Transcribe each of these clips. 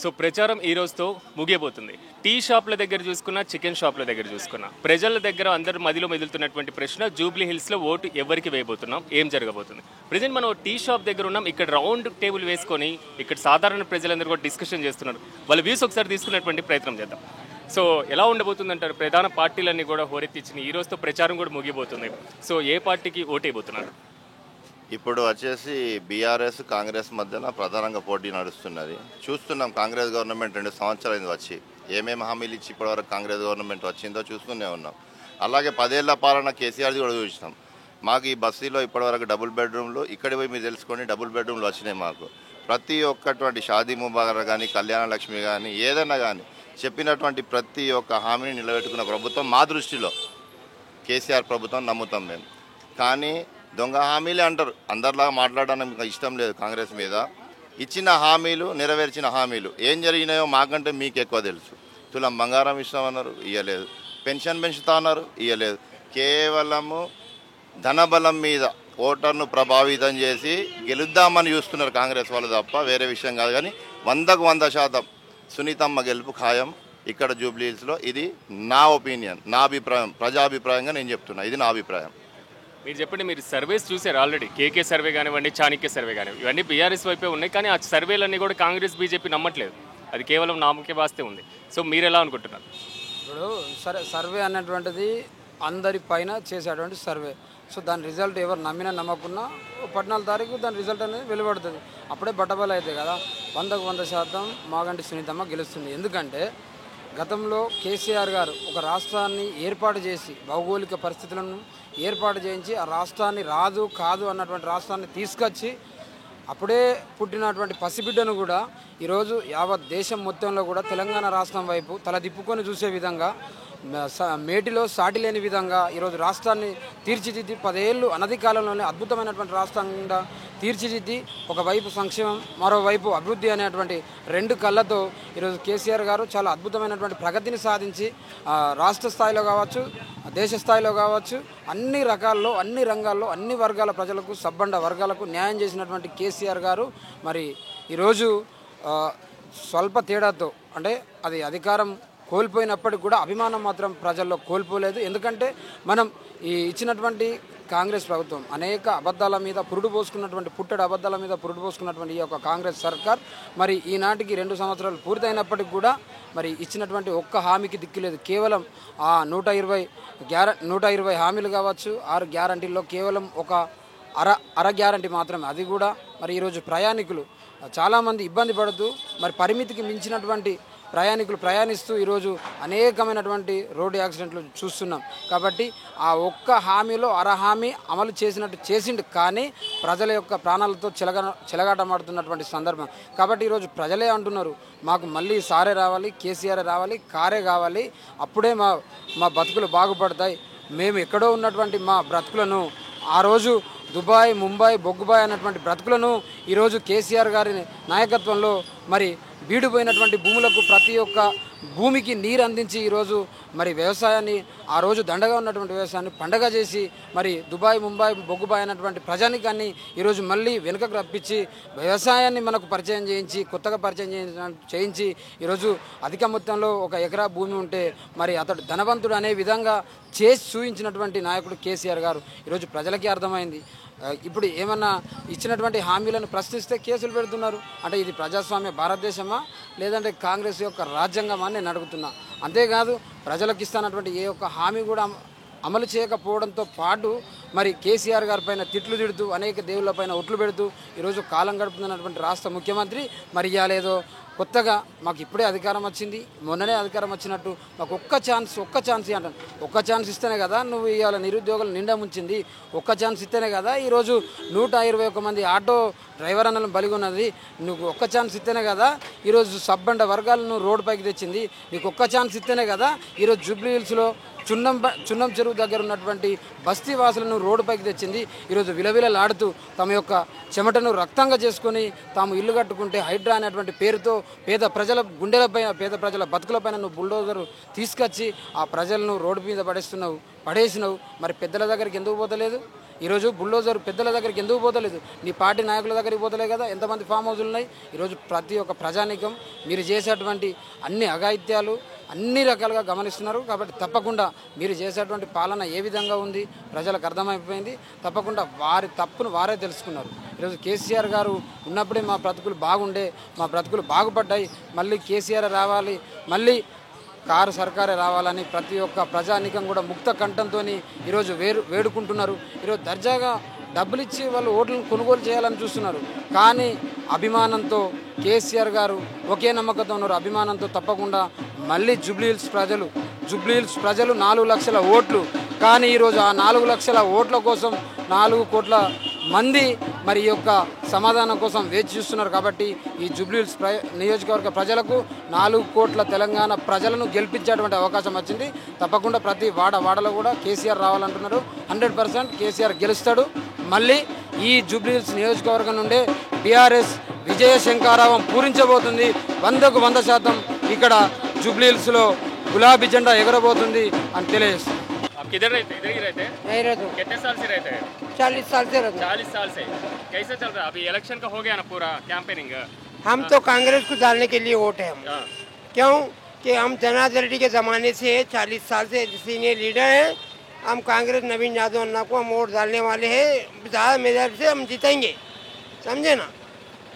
So ప్రచారం ఈ రోజుతో ముగియబోతుంది. టీ షాప్ల దగ్గర చూసుకున్నా, చికెన్ షాప్ల దగ్గర చూసుకున్నా, ప్రజల దగ్గర అందరి మదిలో మెదులుతున్నటువంటి ప్రశ్న జూబ్లీ హిల్స్లో ఓటు ఎవరికి వేయబోతున్నాం, ఏం జరగబోతుంది. ప్రజెంట్ మనం టీ షాప్ దగ్గర ఉన్నాం. ఇక్కడ రౌండ్ టేబుల్ వేసుకొని ఇక్కడ సాధారణ ప్రజలందరూ కూడా డిస్కషన్ చేస్తున్నారు. వాళ్ళ వ్యూస్ ఒకసారి తీసుకునేటువంటి ప్రయత్నం చేద్దాం. సో ఎలా ఉండబోతుందంటారు? ప్రధాన పార్టీలన్నీ కూడా హోరెత్తిచ్చినాయి. ఈ రోజుతో ప్రచారం కూడా ముగిపోతుంది. సో ఏ పార్టీకి ఓటు వేయబోతున్నారు? ఇప్పుడు వచ్చేసి బీఆర్ఎస్ కాంగ్రెస్ మధ్యన ప్రధానంగా పోటీ నడుస్తున్నది. చూస్తున్నాం కాంగ్రెస్ గవర్నమెంట్ 2 సంవత్సరాలు వచ్చి ఏమేమి హామీలు ఇచ్చి ఇప్పటివరకు కాంగ్రెస్ గవర్నమెంట్ వచ్చిందో చూస్తూనే ఉన్నాం. అలాగే 10 ఏళ్ల పాలన కేసీఆర్ది కూడా చూసినాం. మాకు ఈ బస్తీలో ఇప్పటివరకు డబుల్ బెడ్రూమ్లు, ఇక్కడ పోయి మీరు తెలుసుకొని డబుల్ బెడ్రూమ్లు వచ్చినాయి. మాకు ప్రతి ఒక్కటువంటి షాదీ ముబారక్ కానీ, కళ్యాణ లక్ష్మి కానీ, ఏదైనా కానీ చెప్పినటువంటి ప్రతి ఒక్క హామీని నిలబెట్టుకున్న ప్రభుత్వం మా దృష్టిలో కేసీఆర్ ప్రభుత్వం నమ్ముతాం మేము. కానీ దొంగ హామీలే అంటారు. అందరిలాగా మాట్లాడడానికి ఇష్టం లేదు కాంగ్రెస్ మీద. ఇచ్చిన హామీలు, నెరవేర్చిన హామీలు ఏం జరిగినాయో మాకంటే మీకు ఎక్కువ తెలుసు. తులం బంగారం ఇస్తామన్నారు, ఇవ్వలేదు. పెన్షన్ పెంచుతా అన్నారు, ఇవ్వలేదు. కేవలము ధనబలం మీద ఓటర్ను ప్రభావితం చేసి గెలుద్దామని చూస్తున్నారు కాంగ్రెస్ వాళ్ళు తప్ప వేరే విషయం కాదు. కానీ 100కు 100% సునీతమ్మ గెలుపు ఖాయం ఇక్కడ జూబ్లీ హిల్స్లో. ఇది నా ఒపీనియన్, నా అభిప్రాయం, ప్రజాభిప్రాయంగా నేను చెప్తున్నా. ఇది నా అభిప్రాయం. మీరు చెప్పండి, మీరు సర్వేస్ చూసారు ఆల్రెడీ. కేకే సర్వే కానివ్వండి, చాణక్య సర్వే కానివ్వండి, ఇవన్నీ బీఆర్ఎస్ వైపే ఉన్నాయి. కానీ ఆ సర్వేలన్నీ కూడా కాంగ్రెస్ బీజేపీ నమ్మట్లేదు. అది కేవలం నామకే వాస్తే ఉంది. సో మీరు ఎలా అనుకుంటున్నారు? ఇప్పుడు సర్వే అన్నటువంటిది అందరి పైన చేసేటువంటి సర్వే. సో దాని రిజల్ట్ ఎవరు నమ్మినా నమ్మకున్నా 14 తారీఖు దాని రిజల్ట్ అనేది వెలువడుతుంది. అప్పుడే బట్టబయలు అవుతాయి కదా. 100కు 100% మాగంటి సునీతమ్మ గెలుస్తుంది. ఎందుకంటే గతంలో కేసీఆర్ గారు ఒక రాష్ట్రాన్ని ఏర్పాటు చేసి, భౌగోళిక పరిస్థితులను ఏర్పాటు చేయించి, ఆ రాష్ట్రాన్ని రాదు కాదు అన్నటువంటి రాష్ట్రాన్ని తీసుకొచ్చి అప్పుడే పుట్టినటువంటి పసిబిడ్డను కూడా ఈరోజు యావత్ దేశం మొత్తంలో కూడా తెలంగాణ రాష్ట్రం వైపు తల తిప్పుకొని చూసే విధంగా, మేటిలో సాటి లేని విధంగా ఈరోజు రాష్ట్రాన్ని తీర్చిదిద్ది 10 ఏళ్ళు అనధి కాలంలోనే అద్భుతమైనటువంటి రాష్ట్రంగా తీర్చిదిద్ది, ఒకవైపు సంక్షేమం, మరోవైపు అభివృద్ధి అనేటువంటి 2 కళ్ళతో ఈరోజు కేసీఆర్ గారు చాలా అద్భుతమైనటువంటి ప్రగతిని సాధించి రాష్ట్ర స్థాయిలో కావచ్చు, దేశ స్థాయిలో కావచ్చు, అన్ని రకాల్లో, అన్ని రంగాల్లో, అన్ని వర్గాల ప్రజలకు, సబ్బండ వర్గాలకు న్యాయం చేసినటువంటి కేసీఆర్ గారు మరి ఈరోజు స్వల్ప తేడాతో, అంటే అది అధికారం కోల్పోయినప్పటికి కూడా అభిమానం మాత్రం ప్రజల్లో కోల్పోలేదు. ఎందుకంటే మనం ఈ ఇచ్చినటువంటి కాంగ్రెస్ ప్రభుత్వం అనేక అబద్ధాల మీద పురుడు పోసుకున్నటువంటి, పుట్టడి అబద్ధాల మీద పురుడు పోసుకున్నటువంటి ఈ యొక్క కాంగ్రెస్ సర్కార్ మరి ఈనాటికి 2 సంవత్సరాలు పూర్తయినప్పటికి కూడా మరి ఇచ్చినటువంటి ఒక్క హామీకి దిక్కులేదు. కేవలం ఆ 120 హామీలు కావచ్చు, 6 గ్యారంటీల్లో కేవలం ఒక అర గ్యారంటీ మాత్రమే. అది కూడా మరి ఈరోజు ప్రయాణికులు చాలామంది ఇబ్బంది పడుతూ, మరి పరిమితికి మించినటువంటి ప్రయాణికులు ప్రయాణిస్తూ ఈరోజు అనేకమైనటువంటి రోడ్డు యాక్సిడెంట్లు చూస్తున్నాం. కాబట్టి ఆ ఒక్క హామీలో హామీ అమలు చేసినట్టు చేసిండు, కానీ ప్రజల యొక్క ప్రాణాలతో చెలగాటమాడుతున్నటువంటి సందర్భం. కాబట్టి ఈరోజు ప్రజలే అంటున్నారు, మాకు మళ్ళీ సారే రావాలి, కేసీఆర్ రావాలి, కారే కావాలి, అప్పుడే మా బతుకులు బాగుపడతాయి. మేము ఎక్కడో ఉన్నటువంటి మా బ్రతుకులను, ఆ రోజు దుబాయ్, ముంబై, బొగ్గుబాయ్ అన్నటువంటి బ్రతుకులను ఈరోజు కేసీఆర్ గారి నాయకత్వంలో మరి బీడిపోయినటువంటి భూములకు, ప్రతి ఒక్క భూమికి నీరు అందించి ఈరోజు మరి వ్యవసాయాన్ని, ఆ రోజు దండగా ఉన్నటువంటి వ్యవసాయాన్ని పండగ చేసి మరి దుబాయ్, ముంబై, బొగ్గుబాయ్ అన్నటువంటి ప్రజానికాన్ని ఈరోజు మళ్ళీ వెనుకకు రప్పించి వ్యవసాయాన్ని మనకు పరిచయం చేయించి, కొత్తగా పరిచయం చేయించి ఈరోజు అధిక మొత్తంలో 1 ఎకరా భూమి ఉంటే మరి అతడు ధనవంతుడు అనే విధంగా చేసి చూపించినటువంటి నాయకుడు కేసీఆర్ గారు. ఈరోజు ప్రజలకి అర్థమైంది. ఇప్పుడు ఏమన్నా ఇచ్చినటువంటి హామీలను ప్రశ్నిస్తే కేసులు పెడుతున్నారు. అంటే ఇది ప్రజాస్వామ్య భారతదేశమా, లేదంటే కాంగ్రెస్ యొక్క రాజ్యాంగమా అని నేను అడుగుతున్నా. అంతేకాదు ప్రజలకు ఇస్తున్నటువంటి ఏ ఒక్క హామీ కూడా అమలు చేయకపోవడంతో పాటు మరి కేసీఆర్ గారి పైన తిట్లు తిడుతూ, అనేక దేవుళ్ళ పైన ఒట్లు పెడుతూ ఈరోజు కాలం గడుపుతున్నటువంటి రాష్ట్ర ముఖ్యమంత్రి మరి ఇవాళేదో కొత్తగా మాకు ఇప్పుడే అధికారం వచ్చింది, మొన్ననే అధికారం వచ్చినట్టు మాకు ఒక్క ఛాన్స్ అంటాను. ఒక్క ఛాన్స్ ఇస్తేనే కదా నువ్వు ఇవాళ నిరుద్యోగులు నిండా ముంచింది. ఒక్క ఛాన్స్ ఇస్తేనే కదా ఈరోజు 121 మంది ఆటో డ్రైవర్ అన్నలను బలిగొన్నది. నువ్వు ఒక్క ఛాన్స్ ఇస్తేనే కదా ఈరోజు సబ్బండ వర్గాలను రోడ్డు పైకి తెచ్చింది. నీకు ఒక్క ఛాన్స్ ఇస్తేనే కదా ఈరోజు జూబ్లీ హిల్స్లో చున్నం చెరువు దగ్గర ఉన్నటువంటి బస్తీ వాసులను రోడ్డుపైకి తెచ్చింది. ఈరోజు విలవిలలాడుతూ తమ యొక్క చెమటను రక్తంగా చేసుకొని తాము ఇల్లు కట్టుకుంటే హైడ్రా అనేటువంటి పేరుతో పేద ప్రజల గుండెలపైన, పేద ప్రజల బతుకులపైన నువ్వు బుల్డోజర్ తీసుకొచ్చి ఆ ప్రజలను రోడ్డు మీద పడేసినావు. మరి పెద్దల దగ్గరికి ఎందుకు పోతలేదు? ఈరోజు బుల్డోజర్ పెద్దల దగ్గరికి ఎందుకు పోతలేదు? నీ పార్టీ నాయకుల దగ్గరికి పోతలే కదా. ఎంతమంది ఫామ్ హౌజులు ఉన్నాయి ఈరోజు? ప్రతి ఒక్క ప్రజానీకం మీరు చేసేటువంటి అన్ని అఘాయిత్యాలు అన్ని రకాలుగా గమనిస్తున్నారు. కాబట్టి తప్పకుండా మీరు చేసేటువంటి పాలన ఏ విధంగా ఉంది ప్రజలకు అర్థమైపోయింది. తప్పకుండా వారి తప్పును వారే తెలుసుకున్నారు. ఈరోజు కేసీఆర్ గారు ఉన్నప్పుడే మా బ్రతుకులు బాగుండే, మా బ్రతుకులు బాగుపడ్డాయి, మళ్ళీ కేసీఆర్ రావాలి, మళ్ళీ కారు సర్కారే రావాలని ప్రతి ఒక్క ప్రజానీకం కూడా ముక్త కంఠంతో ఈరోజు వేడుకుంటున్నారు. ఈరోజు దర్జాగా డబ్బులు ఇచ్చి వాళ్ళు ఓట్లను కొనుగోలు చేయాలని చూస్తున్నారు. కానీ అభిమానంతో కేసీఆర్ గారు ఒకే నమ్మకంతో ఉన్నారు. అభిమానంతో తప్పకుండా మళ్ళీ జూబ్లీహిల్స్ ప్రజలు 4 లక్షల ఓట్లు. కానీ ఈరోజు ఆ 4 లక్షల ఓట్ల కోసం 4 కోట్ల మంది మరి యొక్క సమాధానం కోసం వేచి చూస్తున్నారు. కాబట్టి ఈ జూబ్లీహిల్స్ నియోజకవర్గ ప్రజలకు 4 కోట్ల తెలంగాణ ప్రజలను గెలిపించేటువంటి అవకాశం వచ్చింది. తప్పకుండా ప్రతి వాడలో కూడా కేసీఆర్ రావాలంటున్నారు. 100% కేసీఆర్ గెలుస్తాడు. మళ్ళీ ఈ జూబ్లీహిల్స్ నియోజకవర్గం నుండే బీఆర్ఎస్ విజయ శంఖారావం పూరించబోతుంది. 100కు 100% ఇక్కడ జూబ్లీహిల్స్లో గులాబీ జెండా ఎగరబోతుంది అని తెలియజేస్తుంది. किधर रहते इधर ही रहते हैं? नहीं रहते, कितने साल से रहते हैं? 40 साल से रहते। 40 साल से। कैसे चल रहा है अभी? इलेक्शन का हो गया ना पूरा कैंपेनिंग? हम तो कांग्रेस को डालने के लिए वोट है हम। हाँ। क्यों कि हम जनार्दन रेड्डी के ज़माने से 40 साल से सीनियर लीडर हैं। हम कांग्रेस नवीन यादव अन्ना को हम वोट डालने वाले हैं। ज़्यादा मेजर से हम जीतेंगे, समझे ना।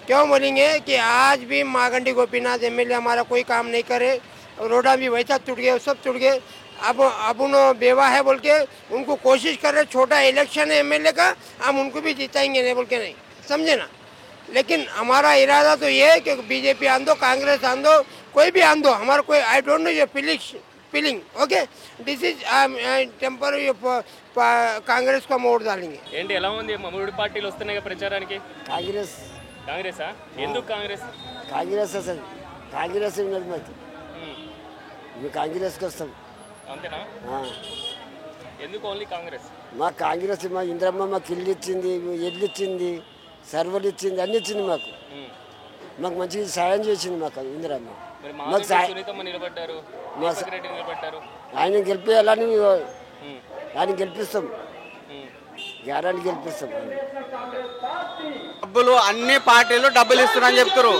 क्यों बोलेंगे कि आज भी मागंडी गोपीनाथ एमएलए हमारा कोई काम नहीं करे, रोडा भी वैसा टूट गए, सब टूट गए। अब उन बेवा है बोल के उनको कोशिश कर रहे, छोटा इलेक्शन है एमएलए का, हम उनको भी जिताएंगे नहीं बोल के नहीं, समझे ना। लेकिन हमारा इरादा तो ये है कि बीजेपी आन दो, कांग्रेस आन दो, कोई भी आन दो, हमारा कोई आई डोंट नो ये feeling okay this is temporary Congress को हम वोट डालेंगे। ఏంటి ఎలా ఉంది? 3 పార్టీలు వస్తున్నాయి ప్రచారానికి. కాంగ్రెసా? ఎందుకు కాంగ్రెస్? అసలు కాంగ్రెస్ ఉన్నది మాకు. మేము కాంగ్రెస్కి వస్తాం అంతేనా? ఎందుకు ఓన్లీ కాంగ్రెస్? మా కాంగ్రెస్ మా ఇంద్రమ్మ మాకు ఇల్లు ఇచ్చింది, ఎడ్లు ఇచ్చింది, సర్వలు ఇచ్చింది, అన్ని ఇచ్చింది మాకు. మాకు మంచిగా సాయం చేసింది మాకు ఇంద్రమ్మ. మాకు నిలబడ్డారు, నిలబడ్డారు. ఆయన గెలిపేయాలని ఆయన గెలిపిస్తాం, గ్యారెంటీ గెలిపిస్తాం. డబ్బులు అన్ని పార్టీలు డబ్బులు ఇస్తున్నారని చెప్తారు.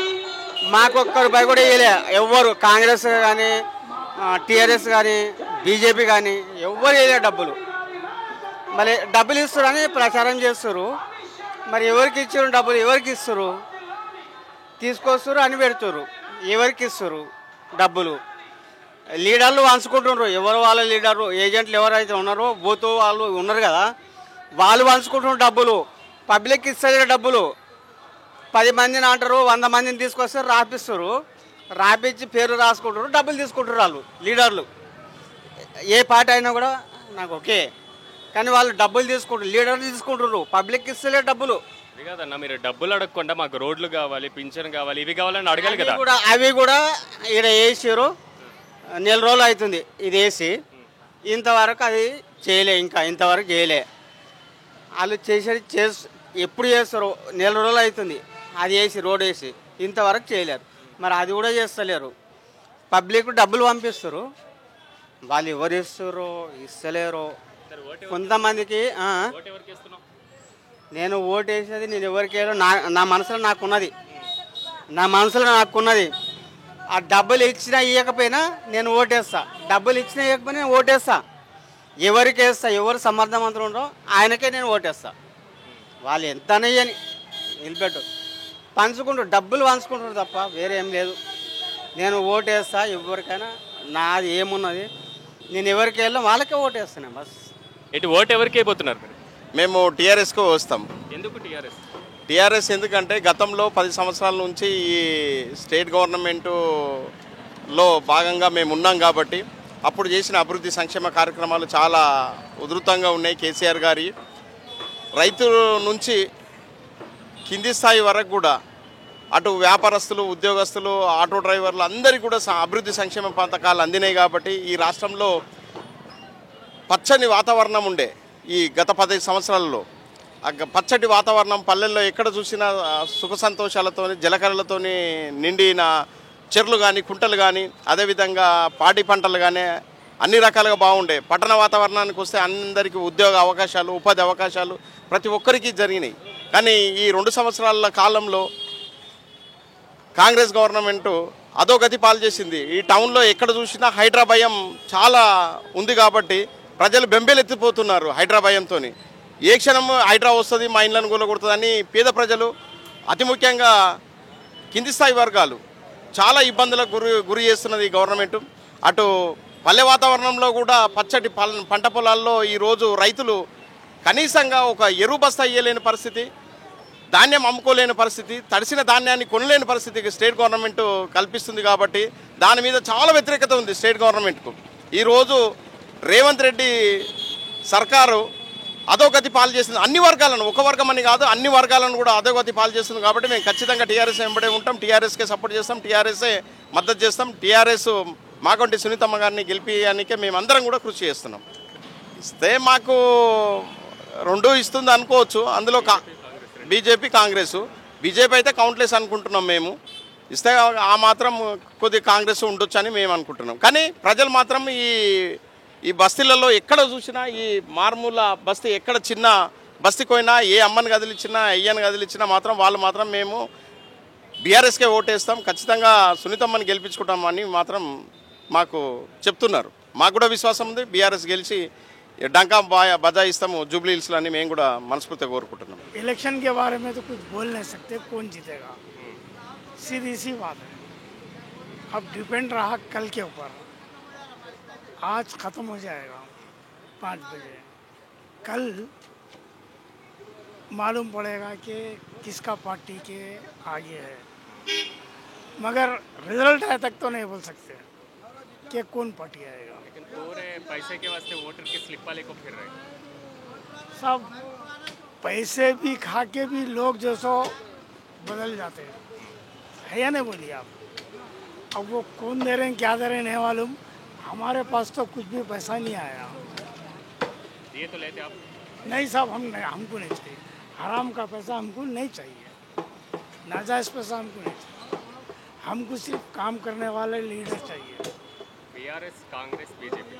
మాకు ఒక్క రూపాయి కూడా ఇవ్వలే ఎవ్వరు. కాంగ్రెస్ కానీ టీఆర్ఎస్ కానీ బీజేపీ కానీ ఎవ్వరు వేయలే డబ్బులు. మరి డబ్బులు ఇస్తారని ప్రచారం చేస్తారు. మరి ఎవరికి ఇచ్చారు డబ్బులు? ఎవరికి ఇస్తారు? తీసుకొస్తారు అని పెడుతున్నారు. ఎవరికి ఇస్తారు డబ్బులు? లీడర్లు పంచుకుంటున్నారు. ఎవరు వాళ్ళ లీడరు ఏజెంట్లు ఎవరైతే ఉన్నారో బూత్ వాళ్ళు ఉన్నారు కదా, వాళ్ళు పంచుకుంటున్నారు డబ్బులు. పబ్లిక్ ఇస్తారు డబ్బులు. 10 మందిని అంటారు, 100 మందిని తీసుకొస్తే రాపిస్తారు, రాపిచ్చి పేరు రాసుకుంటారు, డబ్బులు తీసుకుంటారు వాళ్ళు లీడర్లు. ఏ పార్టీ అయినా కూడా నాకు ఓకే, కానీ వాళ్ళు డబ్బులు తీసుకుంటారు, లీడర్లు తీసుకుంటారు, పబ్లిక్ ఇస్తలే డబ్బులు. అది కాదన్నా, మీరు డబ్బులు అడగకుండా మాకు రోడ్లు కావాలి, పింఛన్ కావాలి, ఇవి కావాలని అడగాలి కదా. అవి కూడా ఇక్కడ వేసారు, 4 రోజులు అవుతుంది ఇది వేసి, ఇంతవరకు అది చేయలే, ఇంకా ఇంతవరకు చేయలే. వాళ్ళు చేసేది ఎప్పుడు చేస్తారు? 4 రోజులు అవుతుంది అది వేసి, రోడ్ వేసి, ఇంతవరకు చేయలేరు. మరి అది కూడా చేస్తలేరు. పబ్లిక్ డబ్బులు పంపిస్తారు, వాళ్ళు ఎవరు ఇస్తారు ఇస్తలేరు. కొంతమందికి నేను ఓటు వేసేది నేను ఎవరికి నా మనసులో నాకున్నది, ఆ డబ్బులు ఇచ్చినా ఇవ్వకపోయినా నేను ఓటేస్తా. డబ్బులు ఇచ్చినా ఇవ్వకపోయినా నేను ఓటేస్తా. ఎవరికి వేస్తా, ఎవరు సమర్థవంతులు ఉండో ఆయనకే నేను ఓటేస్తా. వాళ్ళు ఎంత అనేయని నిలబెట్టు పంచుకుంటారు, డబ్బులు పంచుకుంటారు తప్ప వేరే ఏం లేదు. నేను ఓటేస్తా ఎవరికైనా, నాది ఏమున్నది నేను ఎవరికి వెళ్ళాం వాళ్ళకే ఓటేస్తాను బస్. ఎటు ఓటు ఎవరికి అయిపోతున్నారు? మేము టీఆర్ఎస్కు వస్తాం. ఎందుకు టీఆర్ఎస్? టీఆర్ఎస్ ఎందుకంటే గతంలో 10 సంవత్సరాల నుంచి ఈ స్టేట్ గవర్నమెంటులో భాగంగా మేము ఉన్నాం కాబట్టి అప్పుడు చేసిన అభివృద్ధి సంక్షేమ కార్యక్రమాలు చాలా ఉధృతంగా ఉన్నాయి. కేసీఆర్ గారి రైతుల నుంచి కింది స్థాయి వరకు కూడా అటు వ్యాపారస్తులు, ఉద్యోగస్తులు, ఆటో డ్రైవర్లు అందరికీ కూడా అభివృద్ధి సంక్షేమ పథకాలు అందినాయి. కాబట్టి ఈ రాష్ట్రంలో పచ్చని వాతావరణం ఉండే ఈ గత 10 సంవత్సరాలలో. పచ్చటి వాతావరణం పల్లెల్లో ఎక్కడ చూసినా సుఖ సంతోషాలతో, జలకళలతో నిండిన చెర్లు కానీ, కుంటలు కానీ, అదేవిధంగా పాడి పంటలు కానీ అన్ని రకాలుగా బాగుండే. పట్టణ వాతావరణానికి వస్తే అందరికీ ఉద్యోగ అవకాశాలు, ఉపాధి అవకాశాలు ప్రతి ఒక్కరికి జరిగినాయి. కానీ ఈ 2 సంవత్సరాల కాలంలో కాంగ్రెస్ గవర్నమెంటు అధోగతి పాలు చేసింది. ఈ టౌన్లో ఎక్కడ చూసినా హైడ్రా భయం చాలా ఉంది కాబట్టి ప్రజలు బెంబేలెత్తిపోతున్నారు హైడ్రా భయంతో. ఏ క్షణం హైడ్రా వస్తుంది, మా ఇండ్లను కూలగొడుతుందని పేద ప్రజలు, అతి ముఖ్యంగా కింది స్థాయి వర్గాలు చాలా ఇబ్బందులకు గురి చేస్తున్నది ఈ గవర్నమెంట్. అటు పల్లె వాతావరణంలో కూడా పచ్చటి పంట పొలాల్లో ఈరోజు రైతులు కనీసంగా ఒక ఎరువు బస్తా ఇయ్యలేని పరిస్థితి, ధాన్యం అమ్ముకోలేని పరిస్థితి, తడిసిన ధాన్యాన్ని కొనలేని పరిస్థితికి స్టేట్ గవర్నమెంట్ కల్పిస్తుంది. కాబట్టి దాని మీద చాలా వ్యతిరేకత ఉంది స్టేట్ గవర్నమెంట్కు. ఈరోజు రేవంత్ రెడ్డి సర్కారు అధోగతి పాలు చేస్తుంది. అన్ని వర్గాలను, ఒక వర్గం అని కాదు, అన్ని వర్గాలను కూడా అధోగతి పాలు చేస్తుంది. కాబట్టి మేము ఖచ్చితంగా టీఆర్ఎస్ వెంబడే ఉంటాం, టీఆర్ఎస్కే సపోర్ట్ చేస్తాం, టీఆర్ఎస్ఏ మద్దతు చేస్తాం. టీఆర్ఎస్ మాగంటి సునీతమ్మ గారిని గెలిపించడానికే మేమందరం కూడా కృషి చేస్తున్నాం. ఇస్తే మాకు 2 ఇస్తుంది అనుకోవచ్చు. అందులో బీజేపీ, కాంగ్రెస్. బీజేపీ అయితే కౌంట్లెస్ అనుకుంటున్నాం మేము. ఇస్తే ఆ మాత్రం కొద్ది కాంగ్రెస్ ఉండొచ్చు అని మేము అనుకుంటున్నాం. కానీ ప్రజలు మాత్రం ఈ బస్తీలలో ఎక్కడ చూసినా, ఈ మారుమూల బస్తీ ఎక్కడ చిన్న బస్తీకి పోయినా, ఏ అమ్మని కదిలిచ్చినా, అయ్యని కదిలిచ్చినా మాత్రం వాళ్ళు మాత్రం మేము బీఆర్ఎస్కే ఓటేస్తాం, ఖచ్చితంగా సునీతమ్మని గెలిపించుకుంటామని మాత్రం మాకు చెప్తున్నారు. మాకు కూడా విశ్వాసం ఉంది, బీఆర్ఎస్ గెలిచి డంకా బజాయిస్తాము జూబ్లీ హిల్స్లో అని మేము కూడా మనస్ఫూర్తిగా కోరుకుంటున్నాం. इलेक्शन के बारे में तो कुछ बोल नहीं सकते, कौन जीतेगा, सीधी सी बात है. अब डिपेंड रहा कल के ऊपर. आज ख़त्म हो जाएगा 5 बजे. कल मालूम पड़ेगा कि किसका पार्टी के आगे है, मगर रिजल्ट आए तक तो नहीं बोल सकते कि कौन पार्टी आएगा. लेकिन पूरे पैसे के वास्ते वोटर की स्लिप वाले को फिर रहे सब पैसे भी खा के भी लोग जो सो बदल जाते हैं, है या नहीं बोलिए आप. अब वो कौन दे रहे हैं, क्या दे रहे हैं, नहीं मालूम. हमारे पास तो कुछ भी पैसा नहीं आया. ये तो लेते आप नहीं साहब, हमको नहीं चाहिए. हराम का पैसा हमको नहीं चाहिए, नाजायज़ पैसा हमको नहीं चाहिए. हमको सिर्फ काम करने वाले लीडर चाहिए. बीआरएस, कांग्रेस, बीजेपी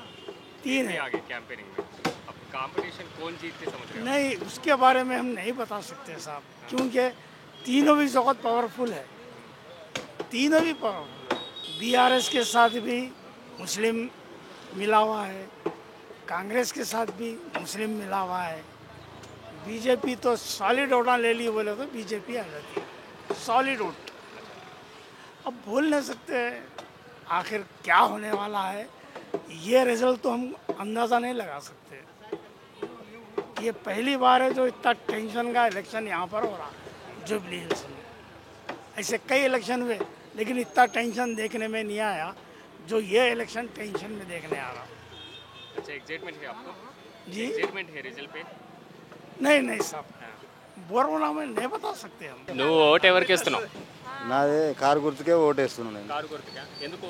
3 है. आगे कैंपेनिंग में अब कंपटीशन कौन जीतते समझ रहे हो? नहीं, उसके बारे में हम नहीं बता सकते साहब, क्योंकि तीनों भी बहुत पावरफुल है. तीनों भी पावरफुल है. बीआरएस के साथ भी मुस्लिम मिला हुआ है, कांग्रेस के साथ भी मुस्लिम मिला हुआ है. बीजेपी तो सॉलिड वोट ले ली बोले तो बीजेपी आ जाती है, सॉलिड वोट. अब बोल नहीं सकते आखिर क्या होने वाला है. ये रिजल्ट तो हम अंदाज़ा नहीं लगा सकते. ये पहली बार है जो इतना टेंशन का इलेक्शन यहाँ पर हो रहा जुबली हिल्स में. ऐसे कई इलेक्शन हुए लेकिन इतना टेंशन देखने में नहीं आया जो ये इलेक्शन टेंशन में देखने आ रहा. अच्छा, एक्साइटमेंट है आपको? जी एक्साइटमेंट है रिजल्ट पे? नहीं साहब, बोरवना में नहीं बता सकते हम. నువ్వు ఓటు ఎవరికి వేస్తున్నావు? నాదే కారు గుర్తుకే ఓటేస్తున్నాను నేను. కారు గుర్తుగా ఎందుకు?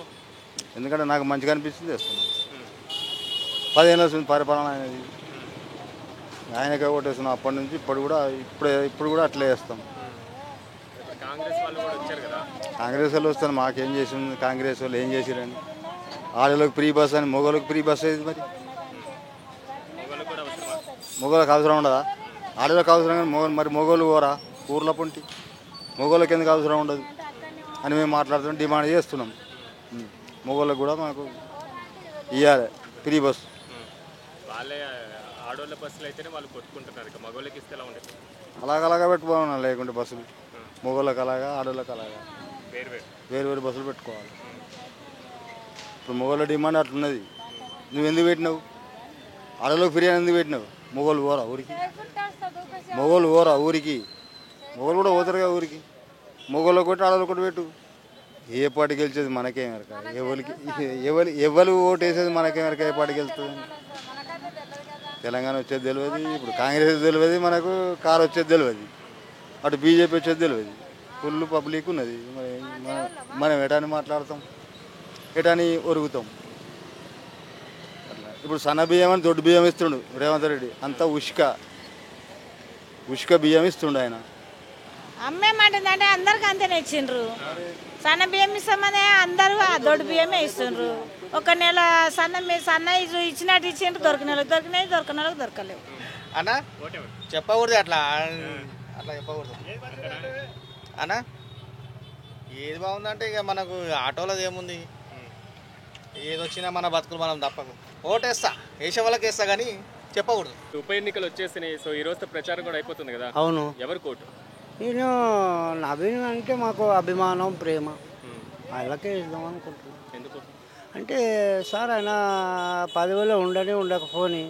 ఎందుకంటే నాకు మంచిగా అనిపిస్తుంది వేస్తున్నాను. 10 ఏళ్ళ నుంచి పరిపాలన అనేది ఆయనకే ఓటేస్తున్నాం. అప్పటి నుంచి ఇప్పుడు కూడా అట్లే వేస్తాం. కాంగ్రెస్ వాళ్ళు కూడా వచ్చారు కదా. కాంగ్రెస్ వాళ్ళు వస్తాను, మాకేం చేసింది కాంగ్రెస్ వాళ్ళు, ఏం చేసిరని. ఆడలకు ఫ్రీ బస్ అని, మొగోళ్ళకి ఫ్రీ బస్ అయ్యింది. మరి మొగలు కూడా అవసరమా? మొగోళ్ళకి అవసరం ఉండదా? ఆడలకు అవసరం కానీ మరి మొగోళ్ళు పోరా ఊర్ల పొంటి, మొగోళ్ళకి ఎందుకు అవసరం ఉండదు అని మేము మాట్లాడుతున్నాం, డిమాండ్ చేస్తున్నాం. మొగోళ్ళకి కూడా మాకు ఇవ్వాలి ఫ్రీ బస్. వాళ్ళే ఆడోళ్ళ బస్సులు అయితేనే వాళ్ళు కొట్టుకుంటున్నారు, ఇక మగోళ్ళకి ఇస్తే ఎలా ఉండదు? అలాగలాగా పెట్టుకోవాలి, లేకుంటే బస్సులు మొగోళ్ళకి అలాగా ఆడోళ్ళకి అలాగా వేరు బస్సులు పెట్టుకోవాలి. ఇప్పుడు మొగోళ్ళ డిమాండ్ అట్లున్నది. నువ్వు ఎందుకు పెట్టినావు? ఆడోళ్ళకి ఫ్రీ అని ఎందుకు పెట్టినావు? మొగోళ్ళు పోరా ఊరికి? మొగోళ్ళు కూడా పోతారుగా ఊరికి. మొగోళ్ళు కొట్టి ఆడోళ్ళు కొట్టి పెట్టు. ఏ పార్టీ గెలిచేది మనకేం ఎరక, ఎవరు ఓటు వేసేది మనకేం ఎరక, ఏ పార్టీ గెలుస్తుంది. తెలంగాణ వచ్చేది తెలియదు, ఇప్పుడు కాంగ్రెస్ తెలియదు, మనకు కారు వచ్చేది తెలియదు, అటు బీజేపీ వచ్చేది తెలియదు. ఫుల్ పబ్లిక్ ఉన్నది. మనం ఎటాని మాట్లాడతాం, ఎటాని ఒరుగుతాం. అట్లా ఇప్పుడు సన్న బియ్యం అని దొడ్డు బియ్యం ఇస్తుండు రేవంత్ రెడ్డి. అంతా ఉష్క బియ్యం ఇస్తుండు ఆయన. అమ్మేమంటుందంటే అందరికి అంతనే ఇచ్చిండ్రు. సన్న బియ్యం ఇస్తామనే అందరూ ఆ దొడ్డు బియ్యమే ఇస్తుండ్రు. ఒక నెల సన్నయి ఇచ్చినట్టు ఇచ్చిండ్రు, దొరికినాయి దొరకలేవు. అన్న చెప్పకూడదు అట్లా చెప్పకూడదు అన్న. ఏది బాగుందంటే ఇక మనకు ఆటోలది ఏముంది, ఏది వచ్చినా మన బతుకులు మనం తప్పకు. ఓటేస్తా, వేసే వాళ్ళకి వేస్తా కానీ చెప్పకూడదు. ఉప ఎన్నికలు వచ్చేసినాయి, సో ఈ రోజు ప్రచారం కూడా అయిపోతుంది కదా. అవును. ఎవరు కోటు? నేను నవీన్ అంటే మాకు అభిమానం, ప్రేమ, వాళ్ళకే ఇద్దాం అనుకుంటున్నాను. ఎందుకు అంటే సార్ ఆయన పదవిలో ఉండకపోని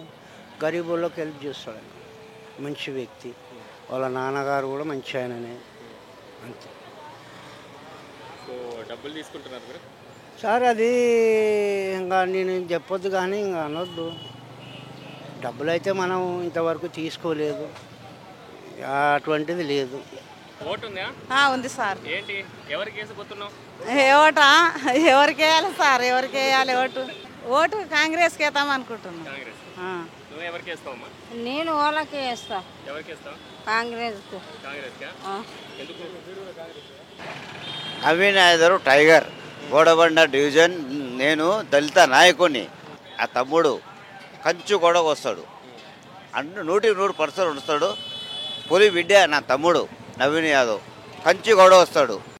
గరీబుల్లోకి హెల్ప్ చేస్తాడు. ఆయన మంచి వ్యక్తి, వాళ్ళ నాన్నగారు కూడా మంచి ఆయననే. అంతే. సో డబ్బులు తీసుకుంటున్నారు మీరు? సార్ అది ఇంకా నేను చెప్పొద్దు కానీ ఇంకా అనొద్దు. డబ్బులు అయితే మనం ఇంతవరకు తీసుకోలేదు, అటువంటిది లేదు. ఓటు ఉందా? ఉంది సార్. ఏంటి ఎవరికి వేసిపోతున్నావు? ఓటా ఎవరికి వేయాలి సార్? ఎవరికి వేయాలి ఓటు కాంగ్రెస్కి వేద్దాం అనుకుంటున్నాం. కాంగ్రెస్. నువ్వు ఎవరికి వేస్తావమ్మా? నేను ఓలాకి వేస్తా. ఎవరికి వేస్తావు? కాంగ్రెస్కు. కాంగ్రెస్కా? ఎందుకు? Naveen Yadav tiger, Godabanda division. నేను దళిత నాయకుడిని. ఆ తమ్ముడు కంచు కూడా వస్తాడు, 100% వస్తాడు. పులి బిడ్డ నా తమ్ముడు నవీన్ యాదవ్, కంచి కూడా వస్తాడు.